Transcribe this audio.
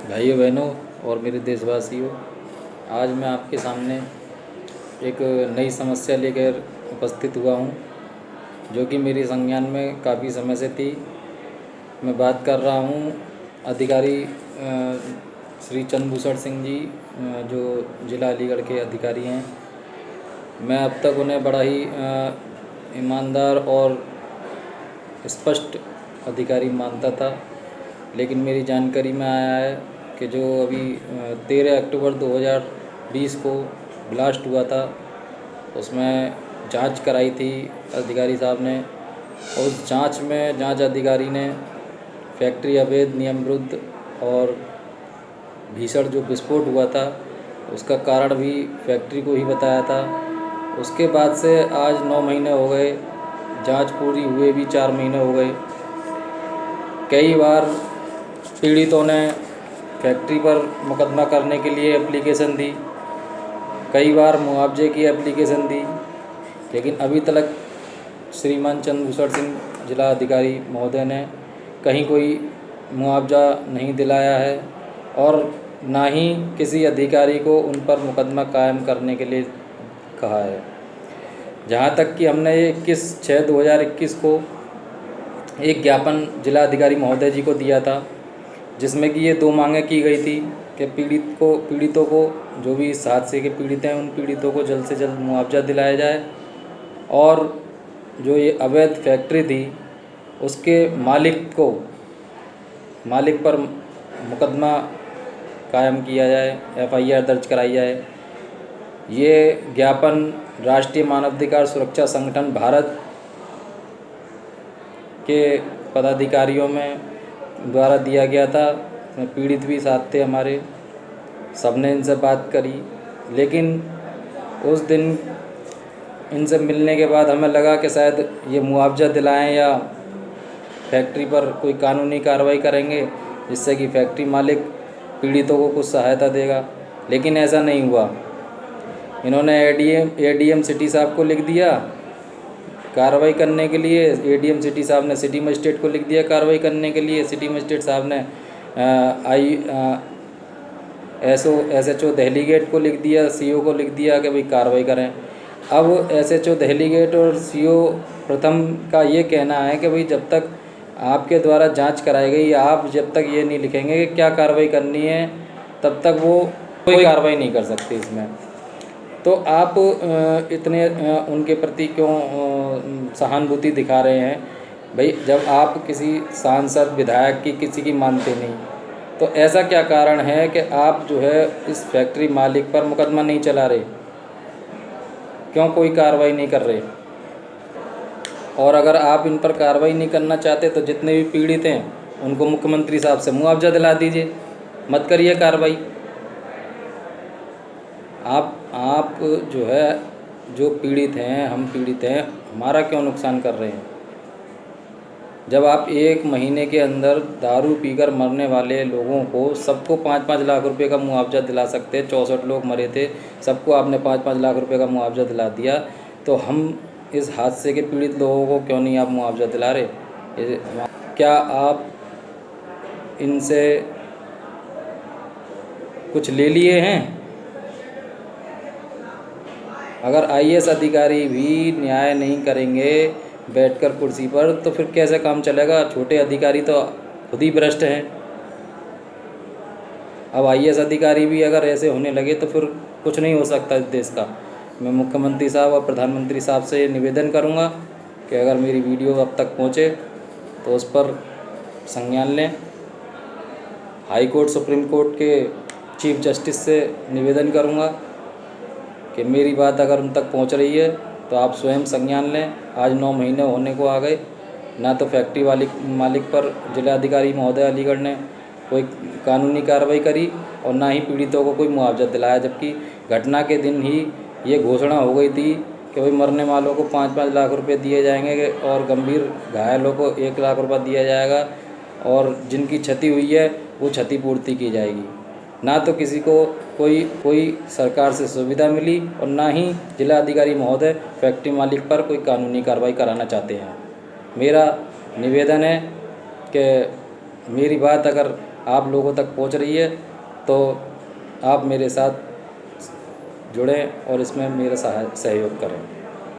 भाइयों बहनों और मेरे देशवासियों, आज मैं आपके सामने एक नई समस्या लेकर उपस्थित हुआ हूँ, जो कि मेरे संज्ञान में काफ़ी समय से थी। मैं बात कर रहा हूँ अधिकारी श्री चंद्रभूषण सिंह जी, जो ज़िला अलीगढ़ के अधिकारी हैं। मैं अब तक उन्हें बड़ा ही ईमानदार और स्पष्ट अधिकारी मानता था, लेकिन मेरी जानकारी में आया है कि जो अभी 13 अक्टूबर 2020 को ब्लास्ट हुआ था, उसमें जांच कराई थी अधिकारी साहब ने। उस जांच में जांच अधिकारी ने फैक्ट्री अवैध नियम विरुद्ध और भीषण जो विस्फोट हुआ था उसका कारण भी फैक्ट्री को ही बताया था। उसके बाद से आज 9 महीने हो गए, जांच पूरी हुए भी 4 महीने हो गए। कई बार पीड़ितों ने फैक्ट्री पर मुकदमा करने के लिए एप्लीकेशन दी, कई बार मुआवजे की एप्लीकेशन दी, लेकिन अभी तक श्रीमान चंद्रभूषण सिंह जिला अधिकारी महोदय ने कहीं कोई मुआवजा नहीं दिलाया है और ना ही किसी अधिकारी को उन पर मुकदमा कायम करने के लिए कहा है। जहाँ तक कि हमने 21/6/2021 को एक ज्ञापन जिला अधिकारी महोदय जी को दिया था, जिसमें कि ये 2 मांगें की गई थी कि पीड़ितों को जो भी इस हादसे के पीड़ित हैं उन पीड़ितों को जल्द से जल्द मुआवजा दिलाया जाए, और जो ये अवैध फैक्ट्री थी उसके मालिक पर मुकदमा कायम किया जाए, FIR दर्ज कराई जाए। ये ज्ञापन राष्ट्रीय मानवाधिकार सुरक्षा संगठन भारत के पदाधिकारियों में द्वारा दिया गया था। पीड़ित भी साथ थे हमारे, सबने इनसे बात करी, लेकिन उस दिन इनसे मिलने के बाद हमें लगा कि शायद ये मुआवजा दिलाएं या फैक्ट्री पर कोई कानूनी कार्रवाई करेंगे, जिससे कि फैक्ट्री मालिक पीड़ितों को कुछ सहायता देगा, लेकिन ऐसा नहीं हुआ। इन्होंने ADM सिटी साहब को लिख दिया कार्रवाई करने के लिए, ADM सिटी साहब ने सिटी मजिस्ट्रेट को लिख दिया कार्रवाई करने के लिए, सिटी मजिस्ट्रेट साहब ने SHO दहली गेट को लिख दिया, CO को लिख दिया कि भाई कार्रवाई करें। अब SHO दहली गेट और CO प्रथम का ये कहना है कि भाई जब तक आपके द्वारा जांच कराई गई, आप जब तक ये नहीं लिखेंगे कि क्या कार्रवाई करनी है, तब तक वो कोई कार्रवाई नहीं कर सकते इसमें। तो आप इतने उनके प्रति क्यों सहानुभूति दिखा रहे हैं? भाई जब आप किसी सांसद विधायक की किसी की मानते नहीं, तो ऐसा क्या कारण है कि आप जो है इस फैक्ट्री मालिक पर मुकदमा नहीं चला रहे? क्यों कोई कार्रवाई नहीं कर रहे? और अगर आप इन पर कार्रवाई नहीं करना चाहते तो जितने भी पीड़ित हैं उनको मुख्यमंत्री साहब से मुआवजा दिला दीजिए, मत करिए कार्रवाई। आप जो है, जो पीड़ित हैं, हम पीड़ित हैं, हमारा क्यों नुकसान कर रहे हैं? जब आप 1 महीने के अंदर दारू पीकर मरने वाले लोगों को सबको 5-5 लाख रुपए का मुआवजा दिला सकते, 64 लोग मरे थे, सबको आपने 5-5 लाख रुपए का मुआवजा दिला दिया, तो हम इस हादसे के पीड़ित लोगों को क्यों नहीं आप मुआवजा दिला रहे? क्या आप इनसे कुछ ले लिए हैं? अगर IAS अधिकारी भी न्याय नहीं करेंगे बैठकर कुर्सी पर, तो फिर कैसे काम चलेगा? छोटे अधिकारी तो खुद ही भ्रष्ट हैं। अब IAS अधिकारी भी अगर ऐसे होने लगे तो फिर कुछ नहीं हो सकता इस देश का। मैं मुख्यमंत्री साहब और प्रधानमंत्री साहब से निवेदन करूंगा कि अगर मेरी वीडियो अब तक पहुंचे तो उस पर संज्ञान लें। हाई कोर्ट, सुप्रीम कोर्ट के चीफ जस्टिस से निवेदन करूंगा कि मेरी बात अगर उन तक पहुंच रही है तो आप स्वयं संज्ञान लें। आज 9 महीने होने को आ गए, ना तो फैक्ट्री मालिक पर जिलाधिकारी महोदय अलीगढ़ ने कोई कानूनी कार्रवाई करी और ना ही पीड़ितों को कोई मुआवजा दिलाया, जबकि घटना के दिन ही ये घोषणा हो गई थी कि भाई मरने वालों को 5-5 लाख रुपए दिए जाएंगे और गंभीर घायलों को 1 लाख रुपया दिया जाएगा, और जिनकी क्षति हुई है वो क्षतिपूर्ति की जाएगी। ना तो किसी को कोई सरकार से सुविधा मिली और ना ही जिला अधिकारी महोदय फैक्ट्री मालिक पर कोई कानूनी कार्रवाई कराना चाहते हैं। मेरा निवेदन है कि मेरी बात अगर आप लोगों तक पहुंच रही है, तो आप मेरे साथ जुड़ें और इसमें मेरा सहयोग करें।